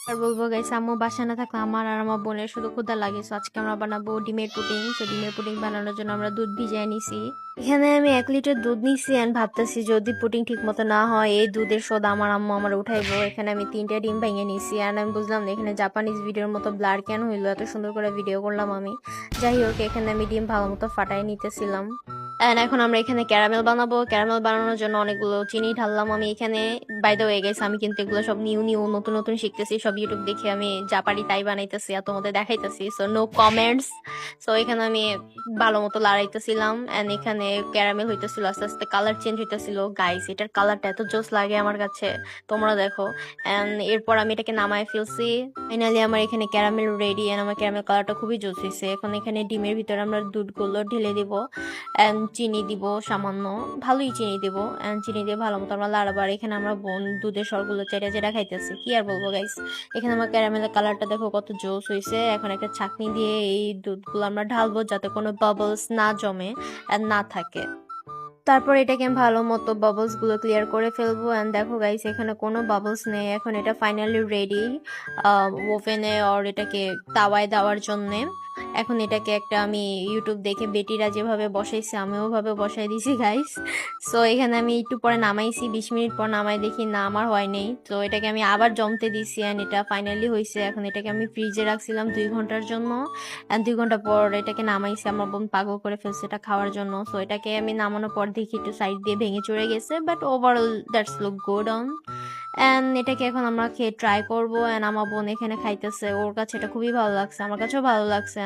আর বলবো গাইস, আম্মু বাসায় না থাকলে আমার আর আমার বোনের শুধু ক্ষুধা লাগে। সো আজকে আমরা বানাবো ডিমের পুডিং। তো ডিমের পুডিং বানানোর জন্য আমরা দুধ ভিজিয়ে নিছি। এখানে আমি 1 লিটার দুধ নিছি এন্ড ভাবতেছি যদি পুডিং ঠিক মতো না হয় এই দুধের স্বাদ আমার আম্মু আমার উঠাইবো। এখানে আমি 3টা ডিম ভেঙে নিছি এন্ড আমি বুঝলাম না এখানে জাপানিজ ভিডিওর মতো ব্লার কেন হইলো, এত সুন্দর করে ভিডিও করলাম আমি। যাই হোক, এখানে আমি ডিম ভালো মতো ফাটাই নিতেছিলাম। এন্ড এখন আমরা এখানে ক্যারামেল বানাবো। ক্যারামেল বানানোর জন্য অনেকগুলো চিনি ঢাললাম আমি এখানে। বাই দ্য ওয়ে গাইস, আমি কিন্তু এগুলো সব নিউ নতুন নতুন শিখতেছি, সব ইউটিউব দেখে আমি যা পারি তাই বানাইতেছি আর তোমাদের দেখাইতেছি। So no comments. সো এখানে আমি ভালো মতো লড়াইতেছিলাম এন্ড এখানে ক্যারামেল হইতেছিল, আস্তে আস্তে কালার চেঞ্জ হইতেছিল। গাইস, এটার কালারটা এত জোস লাগে আমার কাছে, তোমরা দেখো। এন্ড এরপর আমি এটাকে নামায় ফেলছি। ফাইনালি আমার এখানে ক্যারামেল রেডি এন্ড আমার ক্যারামেল কালারটা খুবই জোস হয়েছে। এখন এখানে ডিমের ভিতরে আমরা দুধগুলো ঢেলে দিব এন্ড চিনি দিব সামান্য, ভালোই চিনি দিব। এন্ড চিনি দিয়ে ভালো মতো আমরা লাড়াবার। এখানে আমরা বোন দুধের সরগুলো চেটে চেটে খাইতেছি, কি আর বলবো গাইস। এখানে আমার ক্যারামেলের কালারটা দেখো কত জোস হয়েছে। এখন একটা ছাঁকনি দিয়ে এই দুধগুলো আমরা ঢালবো যাতে কোনো বাবলস না জমে এন্ড না থাকে। তারপর এটাকে আমি ভালো মতো বাবলস গুলো ক্লিয়ার করে ফেলবো এন্ড দেখো গাইস, এখানে কোনো বাবলস নেই। এখন এটা ফাইনালি রেডি ওভেনে অর এটাকে তাওয়ায় দেওয়ার জন্যে। এখন এটাকে একটা আমি ইউটিউব দেখে বেটিরা যেভাবে বসাইছে আমি ওভাবে বসাই দিছি গাইস। সো এখানে আমি একটু পরে নামাইছি, 20 মিনিট পর নামাই দেখি না আমার হয় নাই। তো এটাকে আমি আবার জমতে দিছি এন্ড এটা ফাইনালি হয়েছে। এখন এটাকে আমি ফ্রিজে রাখছিলাম 2 ঘন্টার জন্য এন্ড 2 ঘন্টা পর এটাকে নামাইছি। আমার বোন পাগল করে ফেলছে এটা খাওয়ার জন্য। সো এটাকে আমি নামানোর পর দেখি একটু সাইড দিয়ে ভেঙে চড়ে গেছে, but overall that's look good on. And এটাকে এখন আমরা খেয়ে ট্রাই করবো এন্ড আমার বোন এখানে খাইতেছে, ওর কাছে এটা খুবই ভালো লাগছে, আমার কাছেও ভালো লাগছে।